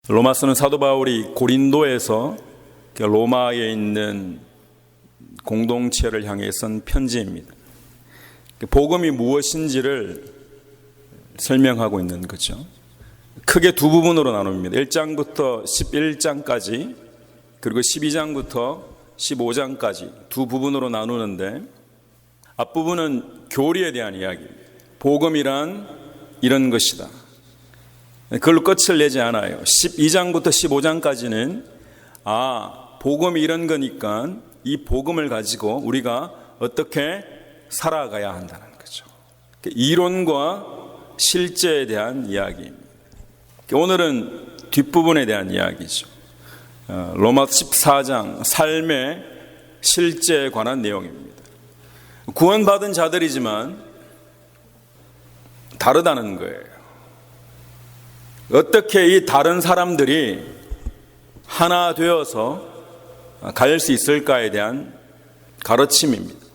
로마서는 사도 바울이 고린도에서 로마에 있는 공동체를 향해 쓴 편지입니다. 복음이 무엇인지를 설명하고 있는 거죠. 크게 두 부분으로 나눕니다. 1장부터 11장까지 그리고 12장부터 15장까지 두 부분으로 나누는데, 앞부분은 교리에 대한 이야기입니다. 복음이란 이런 것이다. 그걸로 끝을 내지 않아요. 12장부터 15장까지는 복음이 이런 거니까 이 복음을 가지고 우리가 어떻게 살아가야 한다는 거죠. 이론과 실제에 대한 이야기입니다. 오늘은 뒷부분에 대한 이야기죠. 로마서 14장 삶의 실제에 관한 내용입니다. 구원받은 자들이지만 다르다는 거예요. 어떻게 이 다른 사람들이 하나 되어서 갈 수 있을까에 대한 가르침입니다.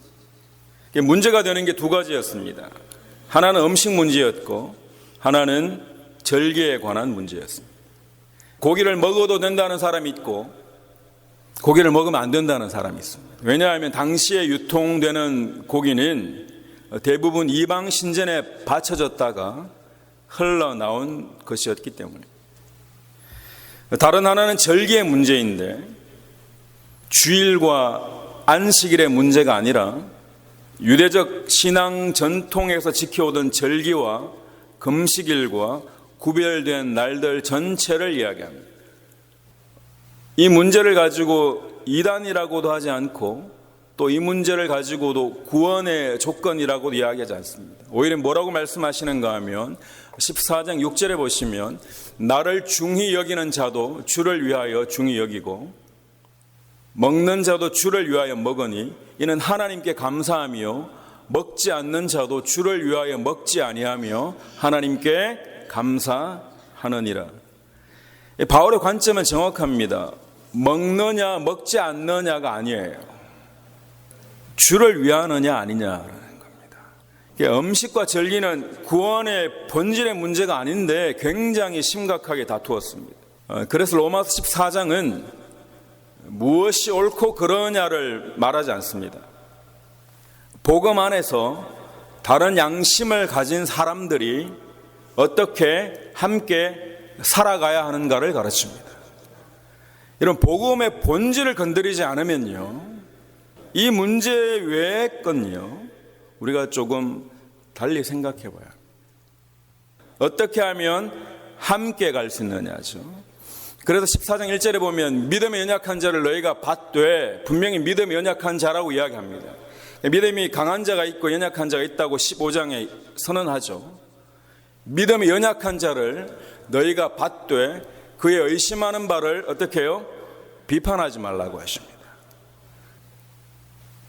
문제가 되는 게 두 가지였습니다. 하나는 음식 문제였고 하나는 절기에 관한 문제였습니다. 고기를 먹어도 된다는 사람이 있고 고기를 먹으면 안 된다는 사람이 있습니다. 왜냐하면 당시에 유통되는 고기는 대부분 이방 신전에 바쳐졌다가 흘러나온 것이었기 때문에. 다른 하나는 절기의 문제인데, 주일과 안식일의 문제가 아니라 유대적 신앙 전통에서 지켜오던 절기와 금식일과 구별된 날들 전체를 이야기합니다. 이 문제를 가지고 이단이라고도 하지 않고 또 이 문제를 가지고도 구원의 조건이라고도 이야기하지 않습니다. 오히려 뭐라고 말씀하시는가 하면 14장 6절에 보시면, 나를 중히 여기는 자도 주를 위하여 중히 여기고 먹는 자도 주를 위하여 먹으니 이는 하나님께 감사하며 먹지 않는 자도 주를 위하여 먹지 아니하며 하나님께 감사하느니라. 바울의 관점은 정확합니다. 먹느냐 먹지 않느냐가 아니에요. 주를 위하느냐 아니냐라는 겁니다. 음식과 절기는 구원의 본질의 문제가 아닌데 굉장히 심각하게 다투었습니다. 그래서 로마서 14장은 무엇이 옳고 그러냐를 말하지 않습니다. 복음 안에서 다른 양심을 가진 사람들이 어떻게 함께 살아가야 하는가를 가르칩니다. 이런 복음의 본질을 건드리지 않으면요, 이 문제 외의 건요, 우리가 조금 달리 생각해 봐요. 어떻게 하면 함께 갈 수 있느냐죠. 그래서 14장 1절에 보면 믿음에 연약한 자를 너희가 받되, 분명히 믿음에 연약한 자라고 이야기합니다. 믿음이 강한 자가 있고 연약한 자가 있다고 15장에 선언하죠. 믿음이 연약한 자를 너희가 받되 그의 의심하는 바를 어떻게 해요? 비판하지 말라고 하십니다.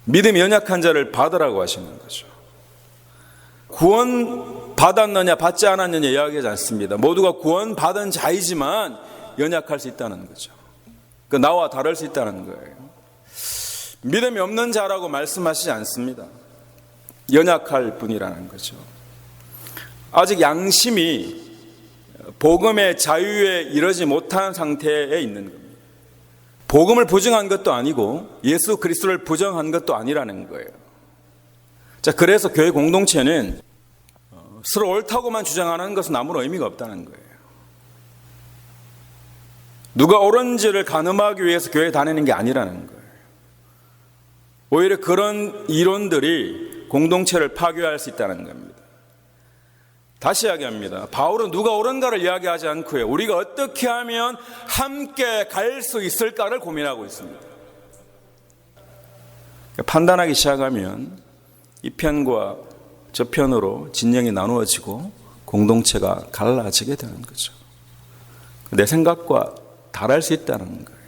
믿음이 연약한 자를 받으라고 하시는 거죠. 구원 받았느냐 받지 않았느냐 이야기하지 않습니다. 모두가 구원 받은 자이지만 연약할 수 있다는 거죠. 나와 다를 수 있다는 거예요. 믿음이 없는 자라고 말씀하시지 않습니다. 연약할 뿐이라는 거죠. 아직 양심이 복음의 자유에 이르지 못한 상태에 있는 겁니다. 복음을 부정한 것도 아니고 예수 그리스도를 부정한 것도 아니라는 거예요. 자, 그래서 교회 공동체는 서로 옳다고만 주장하는 것은 아무런 의미가 없다는 거예요. 누가 옳은지를 가늠하기 위해서 교회에 다니는 게 아니라는 거예요. 오히려 그런 이론들이 공동체를 파괴할 수 있다는 겁니다. 다시 이야기합니다. 바울은 누가 옳은가를 이야기하지 않고요, 우리가 어떻게 하면 함께 갈 수 있을까를 고민하고 있습니다. 판단하기 시작하면 이 편과 저 편으로 진영이 나누어지고 공동체가 갈라지게 되는 거죠. 내 생각과 다를 수 있다는 거예요.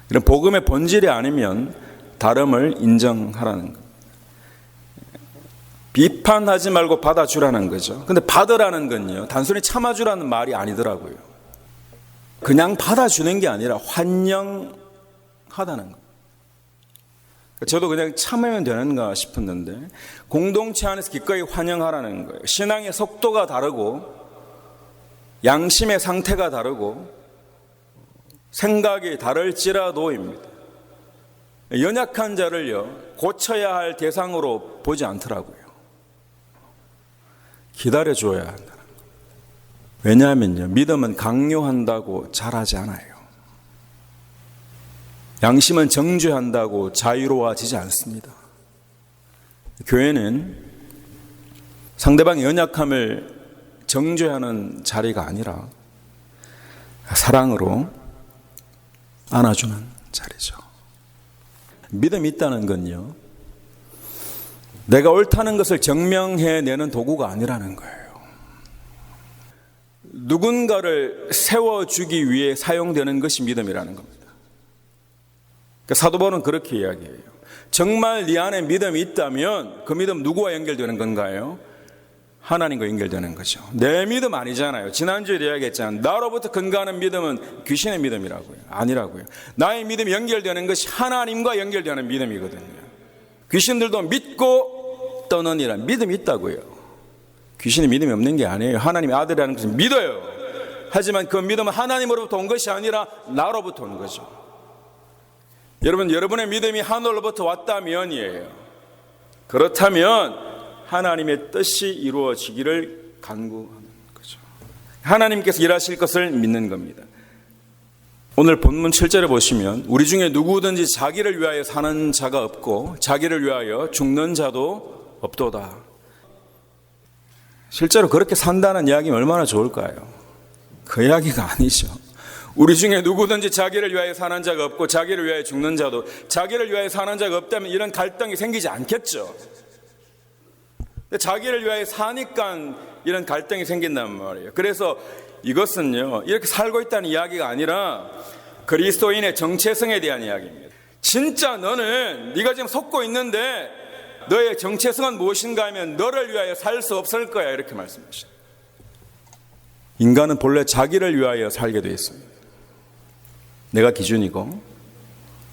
이런 복음의 본질이 아니면 다름을 인정하라는 거예요. 비판하지 말고 받아주라는 거죠. 근데 받으라는 건요, 단순히 참아주라는 말이 아니더라고요. 그냥 받아주는 게 아니라 환영하다는 거예요. 저도 그냥 참으면 되는가 싶었는데, 공동체 안에서 기꺼이 환영하라는 거예요. 신앙의 속도가 다르고 양심의 상태가 다르고 생각이 다를지라도입니다. 연약한 자를요, 고쳐야 할 대상으로 보지 않더라고요. 기다려줘야 한다는 거예요. 왜냐하면요, 믿음은 강요한다고 잘하지 않아요. 양심은 정죄한다고 자유로워지지 않습니다. 교회는 상대방의 연약함을 정죄하는 자리가 아니라 사랑으로 안아주는 자리죠. 믿음이 있다는 건요, 내가 옳다는 것을 증명해내는 도구가 아니라는 거예요. 누군가를 세워주기 위해 사용되는 것이 믿음이라는 겁니다. 그러니까 사도 바울은 그렇게 이야기해요. 정말 네 안에 믿음이 있다면 그 믿음 누구와 연결되는 건가요? 하나님과 연결되는 거죠. 내 믿음 아니잖아요. 지난주에 이야기했잖아요. 나로부터 근거하는 믿음은 귀신의 믿음이라고요. 아니라고요. 나의 믿음이 연결되는 것이 하나님과 연결되는 믿음이거든요. 귀신들도 믿고 떠느니라. 믿음이 있다고요. 귀신이 믿음이 없는 게 아니에요. 하나님의 아들이라는 것을 믿어요. 하지만 그 믿음은 하나님으로부터 온 것이 아니라 나로부터 온 거죠. 여러분, 여러분의 믿음이 하늘로부터 왔다면이에요. 그렇다면 하나님의 뜻이 이루어지기를 간구하는 거죠. 하나님께서 일하실 것을 믿는 겁니다. 오늘 본문 7절에 보시면 우리 중에 누구든지 자기를 위하여 사는 자가 없고 자기를 위하여 죽는 자도 없도다. 실제로 그렇게 산다는 이야기는 얼마나 좋을까요? 그 이야기가 아니죠. 우리 중에 누구든지 자기를 위하여 사는 자가 없고 자기를 위하여 죽는 자도, 자기를 위하여 사는 자가 없다면 이런 갈등이 생기지 않겠죠. 근데 자기를 위하여 사니까 이런 갈등이 생긴단 말이에요. 그래서 이것은요, 이렇게 살고 있다는 이야기가 아니라 그리스도인의 정체성에 대한 이야기입니다. 진짜 너는 네가 지금 속고 있는데 너의 정체성은 무엇인가 하면 너를 위하여 살 수 없을 거야, 이렇게 말씀하시죠. 인간은 본래 자기를 위하여 살게 되어 있습니다. 내가 기준이고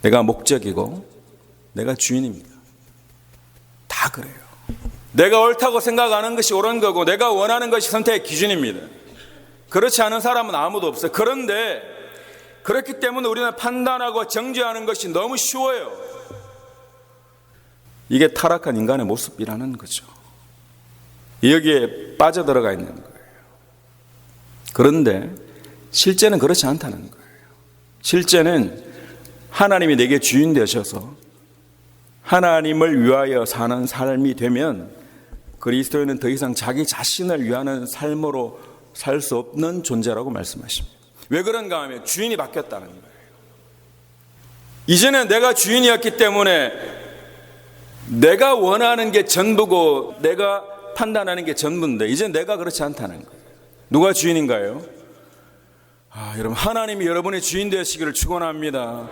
내가 목적이고 내가 주인입니다. 다 그래요. 내가 옳다고 생각하는 것이 옳은 거고 내가 원하는 것이 선택의 기준입니다. 그렇지 않은 사람은 아무도 없어요. 그런데 그렇기 때문에 우리는 판단하고 정죄하는 것이 너무 쉬워요. 이게 타락한 인간의 모습이라는 거죠. 여기에 빠져들어가 있는 거예요. 그런데 실제는 그렇지 않다는 거예요. 실제는 하나님이 내게 주인 되셔서 하나님을 위하여 사는 삶이 되면 그리스도인은 더 이상 자기 자신을 위하는 삶으로 살 수 없는 존재라고 말씀하십니다. 왜 그런가 하면 주인이 바뀌었다는 거예요. 이제는 내가 주인이었기 때문에 내가 원하는 게 전부고 내가 판단하는 게 전부인데 이제 내가 그렇지 않다는 거예요. 누가 주인인가요? 여러분, 하나님이 여러분의 주인 되시기를 축원합니다.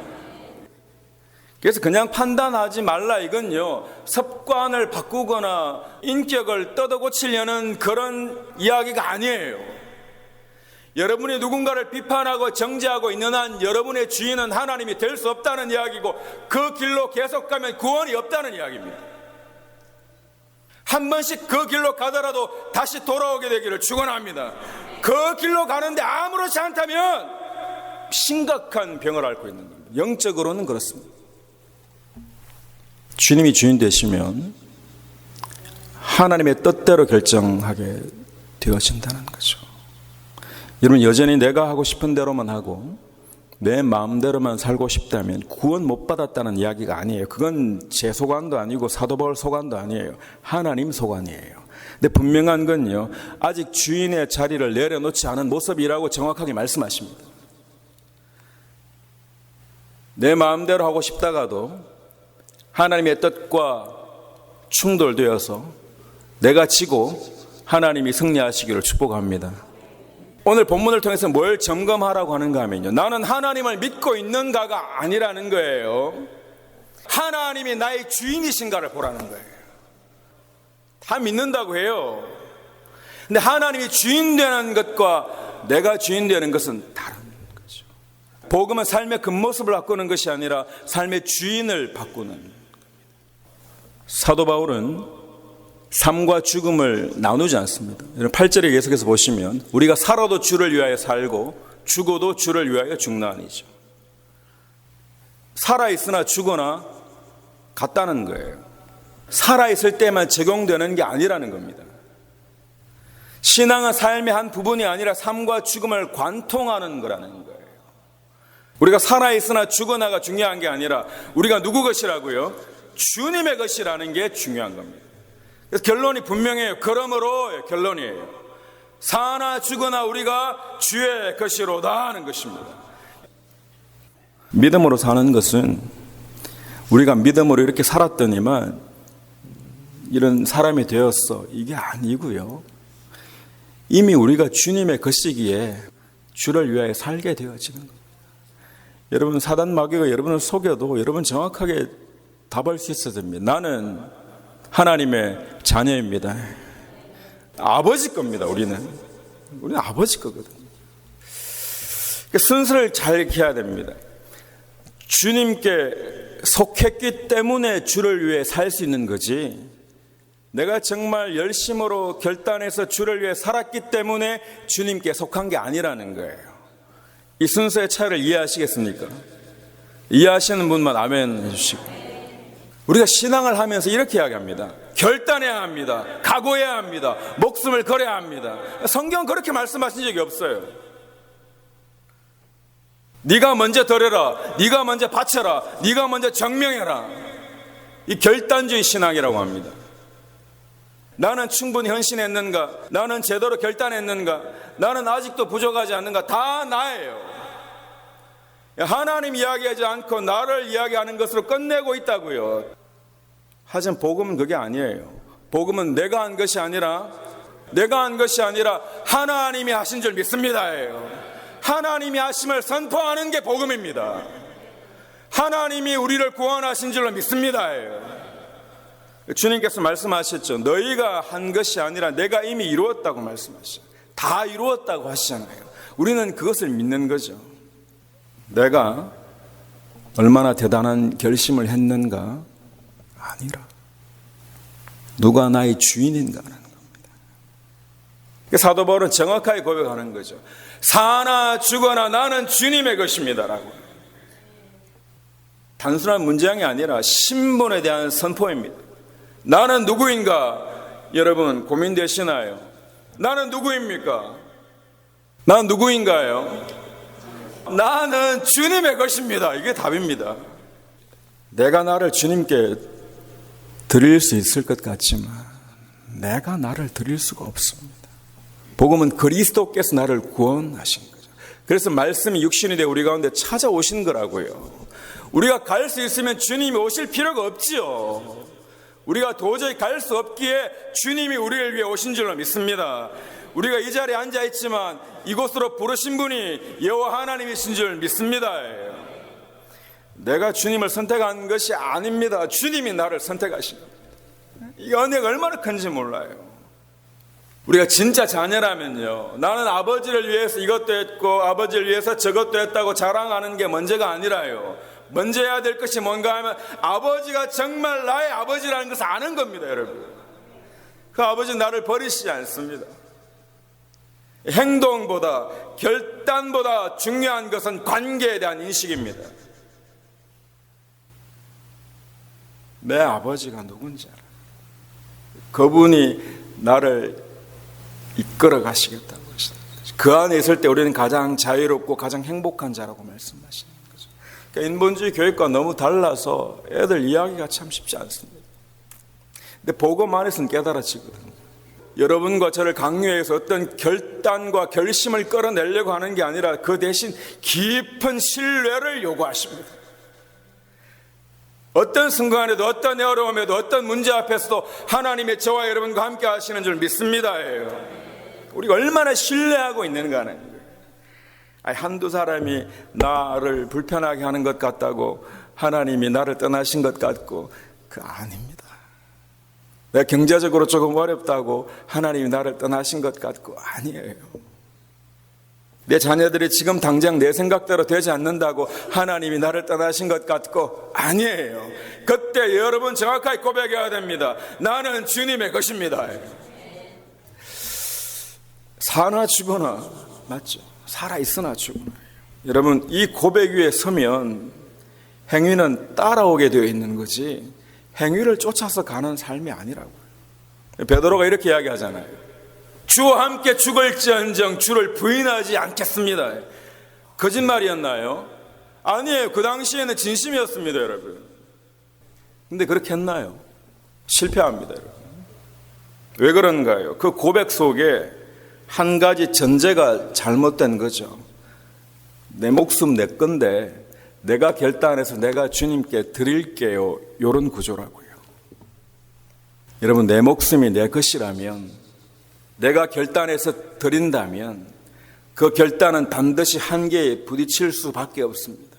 그래서 그냥 판단하지 말라, 이건요, 습관을 바꾸거나 인격을 뜯어고치려는 그런 이야기가 아니에요. 여러분이 누군가를 비판하고 정죄하고 있는 한 여러분의 주인은 하나님이 될 수 없다는 이야기고 그 길로 계속 가면 구원이 없다는 이야기입니다. 한 번씩 그 길로 가더라도 다시 돌아오게 되기를 축원합니다. 그 길로 가는데 아무렇지 않다면 심각한 병을 앓고 있는 겁니다. 영적으로는 그렇습니다. 주님이 주인 되시면 하나님의 뜻대로 결정하게 되어진다는 거죠. 여러분, 여전히 내가 하고 싶은 대로만 하고 내 마음대로만 살고 싶다면 구원 못 받았다는 이야기가 아니에요. 그건 제 소관도 아니고 사도 바울 소관도 아니에요. 하나님 소관이에요. 근데 분명한 건요, 아직 주인의 자리를 내려놓지 않은 모습이라고 정확하게 말씀하십니다. 내 마음대로 하고 싶다가도 하나님의 뜻과 충돌되어서 내가 지고 하나님이 승리하시기를 축복합니다. 오늘 본문을 통해서 뭘 점검하라고 하는가 하면요, 나는 하나님을 믿고 있는가가 아니라는 거예요. 하나님이 나의 주인이신가를 보라는 거예요. 다 믿는다고 해요. 근데 하나님이 주인 되는 것과 내가 주인 되는 것은 다른 거죠. 복음은 삶의 겉모습을 바꾸는 것이 아니라 삶의 주인을 바꾸는 거예요. 사도 바울은 삶과 죽음을 나누지 않습니다. 8절에 계속해서 보시면 우리가 살아도 주를 위하여 살고 죽어도 주를 위하여 죽나니죠. 살아있으나 죽거나 같다는 거예요. 살아있을 때만 적용되는 게 아니라는 겁니다. 신앙은 삶의 한 부분이 아니라 삶과 죽음을 관통하는 거라는 거예요. 우리가 살아있으나 죽어나가 중요한 게 아니라 우리가 누구 것이라고요? 주님의 것이라는 게 중요한 겁니다. 그래서 결론이 분명해요. 그러므로 결론이에요. 사나 죽어나 우리가 주의 것이로다 하는 것입니다. 믿음으로 사는 것은 우리가 믿음으로 이렇게 살았더니만 이런 사람이 되었어, 이게 아니고요. 이미 우리가 주님의 것이기에 주를 위하여 살게 되어지는 겁니다. 여러분, 사단 마귀가 여러분을 속여도 여러분 정확하게 답할 수 있어야 됩니다. 나는 하나님의 자녀입니다. 아버지 겁니다. 우리는 아버지 거거든요. 순서를 잘 해야 됩니다. 주님께 속했기 때문에 주를 위해 살 수 있는 거지, 내가 정말 열심으로 결단해서 주를 위해 살았기 때문에 주님께 속한 게 아니라는 거예요. 이 순서의 차이를 이해하시겠습니까? 이해하시는 분만 아멘 해주시고. 우리가 신앙을 하면서 이렇게 이야기합니다. 결단해야 합니다. 각오해야 합니다. 목숨을 걸어야 합니다. 성경은 그렇게 말씀하신 적이 없어요. 네가 먼저 드려라, 네가 먼저 바쳐라, 네가 먼저 증명해라. 이 결단주의 신앙이라고 합니다. 나는 충분히 헌신했는가? 나는 제대로 결단했는가? 나는 아직도 부족하지 않는가? 다 나예요. 하나님 이야기하지 않고 나를 이야기하는 것으로 끝내고 있다고요. 하지만 복음은 그게 아니에요. 복음은 내가 한 것이 아니라 하나님이 하신 줄 믿습니다예요. 하나님이 하심을 선포하는 게 복음입니다. 하나님이 우리를 구원하신 줄로 믿습니다예요. 주님께서 말씀하셨죠. 너희가 한 것이 아니라 내가 이미 이루었다고 말씀하시죠. 다 이루었다고 하시잖아요. 우리는 그것을 믿는 거죠. 내가 얼마나 대단한 결심을 했는가? 아니라 누가 나의 주인인가라는 겁니다. 사도 바울은 정확하게 고백하는 거죠. 사나 죽어나 나는 주님의 것입니다라고. 단순한 문장이 아니라 신분에 대한 선포입니다. 나는 누구인가? 여러분 고민되시나요? 나는 누구입니까? 나는 누구인가요? 나는 주님의 것입니다. 이게 답입니다. 내가 나를 주님께 드릴 수 있을 것 같지만 내가 나를 드릴 수가 없습니다. 복음은 그리스도께서 나를 구원하신 거죠. 그래서 말씀이 육신이 되어 우리 가운데 찾아오신 거라고요. 우리가 갈 수 있으면 주님이 오실 필요가 없지요. 우리가 도저히 갈 수 없기에 주님이 우리를 위해 오신 줄로 믿습니다. 우리가 이 자리에 앉아있지만 이곳으로 부르신 분이 여호와 하나님이신 줄 믿습니다. 내가 주님을 선택한 것이 아닙니다. 주님이 나를 선택하신 겁니다. 이 은혜가 얼마나 큰지 몰라요. 우리가 진짜 자녀라면요, 나는 아버지를 위해서 이것도 했고 아버지를 위해서 저것도 했다고 자랑하는 게 문제가 아니라요, 먼저 해야 될 것이 뭔가 하면 아버지가 정말 나의 아버지라는 것을 아는 겁니다. 여러분, 그 아버지는 나를 버리시지 않습니다. 행동보다 결단보다 중요한 것은 관계에 대한 인식입니다. 내 아버지가 누군지 알아. 그분이 나를 이끌어 가시겠다고 하시는 거죠. 그 안에 있을 때 우리는 가장 자유롭고 가장 행복한 자라고 말씀하시는 거죠. 그러니까 인본주의 교육과 너무 달라서 애들 이야기가 참 쉽지 않습니다. 근데 복음 안에서는 깨달아지거든요. 여러분과 저를 강요해서 어떤 결단과 결심을 끌어내려고 하는 게 아니라 그 대신 깊은 신뢰를 요구하십니다. 어떤 순간에도 어떤 어려움에도 어떤 문제 앞에서도 하나님의 저와 여러분과 함께 하시는 줄 믿습니다. 우리가 얼마나 신뢰하고 있는가 하는 거예요. 한두 사람이 나를 불편하게 하는 것 같다고 하나님이 나를 떠나신 것 같고, 그거 아닙니다. 내가 경제적으로 조금 어렵다고 하나님이 나를 떠나신 것 같고, 아니에요. 내 자녀들이 지금 당장 내 생각대로 되지 않는다고 하나님이 나를 떠나신 것 같고, 아니에요. 그때 여러분 정확하게 고백해야 됩니다. 나는 주님의 것입니다. 사나 죽거나, 맞죠? 살아있으나 죽거나. 여러분, 이 고백 위에 서면 행위는 따라오게 되어 있는 거지 행위를 쫓아서 가는 삶이 아니라고요. 베드로가 이렇게 이야기하잖아요. 주와 함께 죽을지언정 주를 부인하지 않겠습니다. 거짓말이었나요? 아니에요. 그 당시에는 진심이었습니다, 여러분. 근데 그렇게 했나요? 실패합니다, 여러분. 왜 그런가요? 그 고백 속에 한 가지 전제가 잘못된 거죠. 내 목숨 내 건데 내가 결단해서 내가 주님께 드릴게요. 이런 구조라고요. 여러분, 내 목숨이 내 것이라면, 내가 결단해서 드린다면 그 결단은 반드시 한계에 부딪힐 수밖에 없습니다.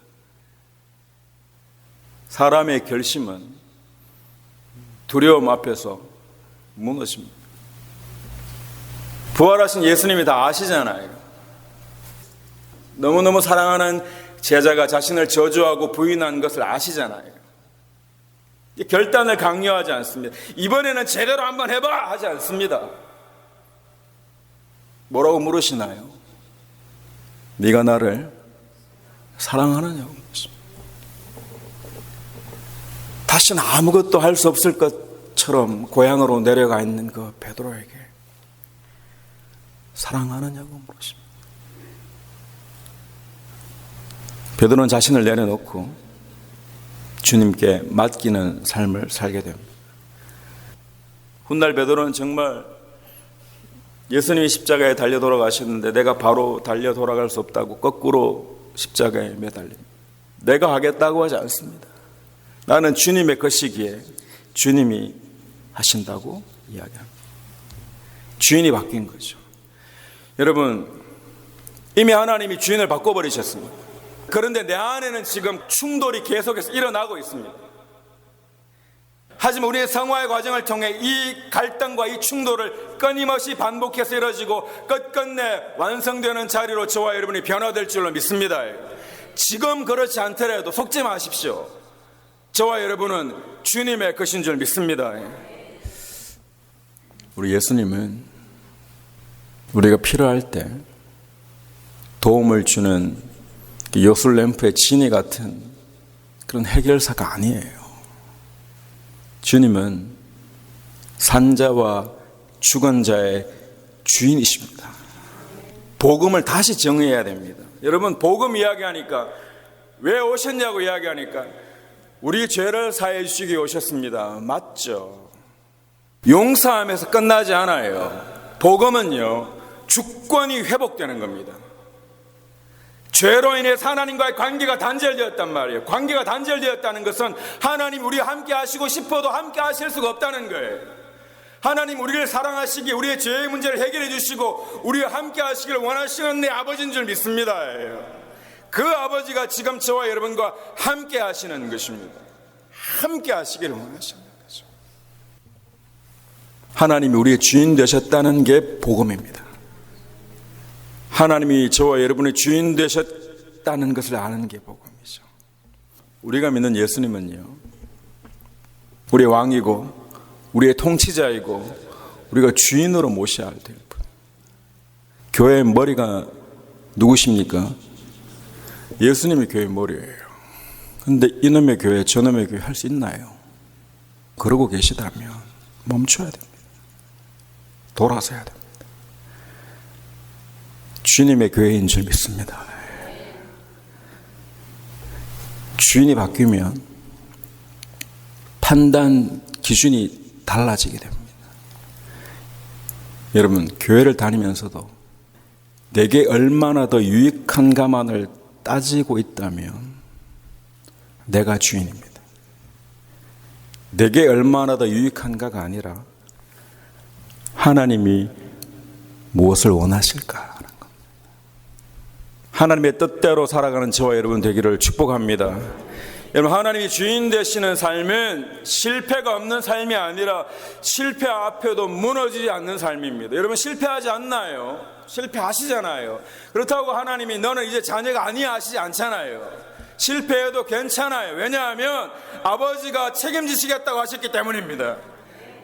사람의 결심은 두려움 앞에서 무너집니다. 부활하신 예수님이 다 아시잖아요. 너무너무 사랑하는 제자가 자신을 저주하고 부인한 것을 아시잖아요. 결단을 강요하지 않습니다. 이번에는 제대로 한번 해봐 하지 않습니다. 뭐라고 물으시나요? 네가 나를 사랑하느냐고 물으십니다. 다시는 아무것도 할 수 없을 것처럼 고향으로 내려가 있는 그 베드로에게 사랑하느냐고 물으십니다. 베드로는 자신을 내려놓고 주님께 맡기는 삶을 살게 됩니다. 훗날 베드로는 정말 예수님이 십자가에 달려 돌아가셨는데 내가 바로 달려 돌아갈 수 없다고 거꾸로 십자가에 매달립니다. 내가 하겠다고 하지 않습니다. 나는 주님의 것이기에 주님이 하신다고 이야기합니다. 주인이 바뀐 거죠. 여러분, 이미 하나님이 주인을 바꿔버리셨습니다. 그런데 내 안에는 지금 충돌이 계속해서 일어나고 있습니다. 하지만 우리의 성화의 과정을 통해 이 갈등과 이 충돌을 끊임없이 반복해서 이루어지고 끝끝내 완성되는 자리로 저와 여러분이 변화될 줄로 믿습니다. 지금 그렇지 않더라도 속지 마십시오. 저와 여러분은 주님의 것인 줄 믿습니다. 우리 예수님은 우리가 필요할 때 도움을 주는 요술램프의 진이 같은 그런 해결사가 아니에요. 주님은 산자와 죽은 자의 주인이십니다. 복음을 다시 정의해야 됩니다. 여러분, 복음 이야기하니까 왜 오셨냐고 이야기하니까 우리 죄를 사해 주시기 오셨습니다. 맞죠? 용서하면서 끝나지 않아요. 복음은요, 주권이 회복되는 겁니다. 죄로 인해서 하나님과의 관계가 단절되었단 말이에요. 관계가 단절되었다는 것은 하나님 우리와 함께 하시고 싶어도 함께 하실 수가 없다는 거예요. 하나님 우리를 사랑하시기, 우리의 죄의 문제를 해결해 주시고 우리와 함께 하시기를 원하시는 내 아버지인 줄 믿습니다. 그 아버지가 지금 저와 여러분과 함께 하시는 것입니다. 함께 하시기를 원하시는 거죠. 하나님이 우리의 주인 되셨다는 게 복음입니다. 하나님이 저와 여러분의 주인 되셨다는 것을 아는 게 복음이죠. 우리가 믿는 예수님은요, 우리의 왕이고 우리의 통치자이고 우리가 주인으로 모셔야 될 분. 교회의 머리가 누구십니까? 예수님이 교회의 머리예요. 그런데 이놈의 교회 저놈의 교회 할 수 있나요? 그러고 계시다면 멈춰야 됩니다. 돌아서야 됩니다. 주님의 교회인 줄 믿습니다. 주인이 바뀌면 판단 기준이 달라지게 됩니다. 여러분, 교회를 다니면서도 내게 얼마나 더 유익한가만을 따지고 있다면 내가 주인입니다. 내게 얼마나 더 유익한가가 아니라 하나님이 무엇을 원하실까? 하나님의 뜻대로 살아가는 저와 여러분 되기를 축복합니다. 여러분, 하나님이 주인 되시는 삶은 실패가 없는 삶이 아니라 실패 앞에도 무너지지 않는 삶입니다. 여러분, 실패하지 않나요? 실패하시잖아요. 그렇다고 하나님이 너는 이제 자녀가 아니야 하시지 않잖아요. 실패해도 괜찮아요. 왜냐하면 아버지가 책임지시겠다고 하셨기 때문입니다.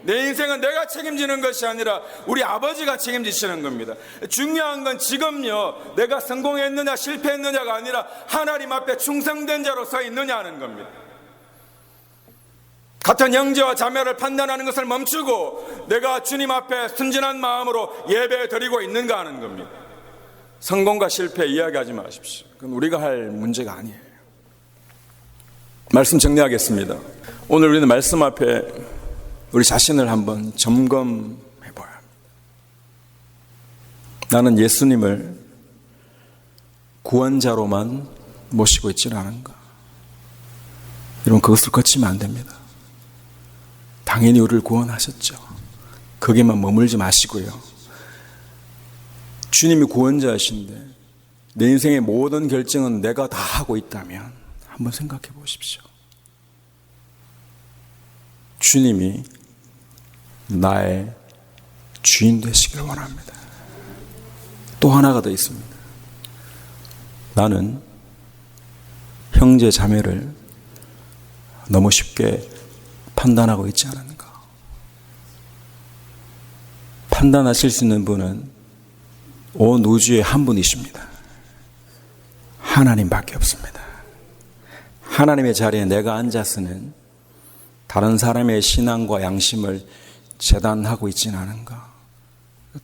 내 인생은 내가 책임지는 것이 아니라 우리 아버지가 책임지시는 겁니다. 중요한 건 지금요, 내가 성공했느냐 실패했느냐가 아니라 하나님 앞에 충성된 자로 서 있느냐 하는 겁니다. 같은 형제와 자매를 판단하는 것을 멈추고 내가 주님 앞에 순진한 마음으로 예배 드리고 있는가 하는 겁니다. 성공과 실패 이야기하지 마십시오. 그건 우리가 할 문제가 아니에요. 말씀 정리하겠습니다. 오늘 우리는 말씀 앞에 우리 자신을 한번 점검해 봐야 합니다. 나는 예수님을 구원자로만 모시고 있지는 않은가? 여러분, 그것을 거치면 안 됩니다. 당연히 우리를 구원하셨죠. 거기에만 머물지 마시고요. 주님이 구원자이신데 내 인생의 모든 결정은 내가 다 하고 있다면 한번 생각해 보십시오. 주님이 나의 주인 되시기를 원합니다. 또 하나가 더 있습니다. 나는 형제 자매를 너무 쉽게 판단하고 있지 않은가? 판단하실 수 있는 분은 온 우주에 한 분이십니다. 하나님밖에 없습니다. 하나님의 자리에 내가 앉아서는 다른 사람의 신앙과 양심을 재단하고 있지는 않은가?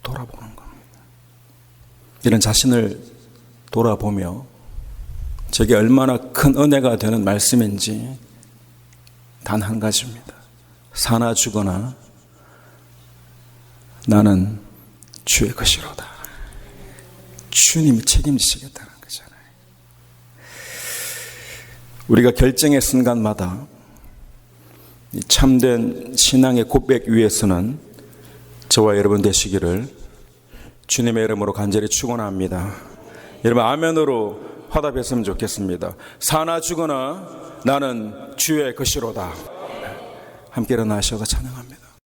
돌아보는 겁니다. 이런 자신을 돌아보며 제게 얼마나 큰 은혜가 되는 말씀인지 단 한 가지입니다. 사나 죽거나 나는 주의 것이로다. 주님이 책임지시겠다는 거잖아요. 우리가 결정의 순간마다 참된 신앙의 고백 위에서는 저와 여러분 되시기를 주님의 이름으로 간절히 축원합니다. 여러분 아멘으로 화답했으면 좋겠습니다. 사나 죽거나 나는 주의 것이로다. 함께 일어나셔서 찬양합니다.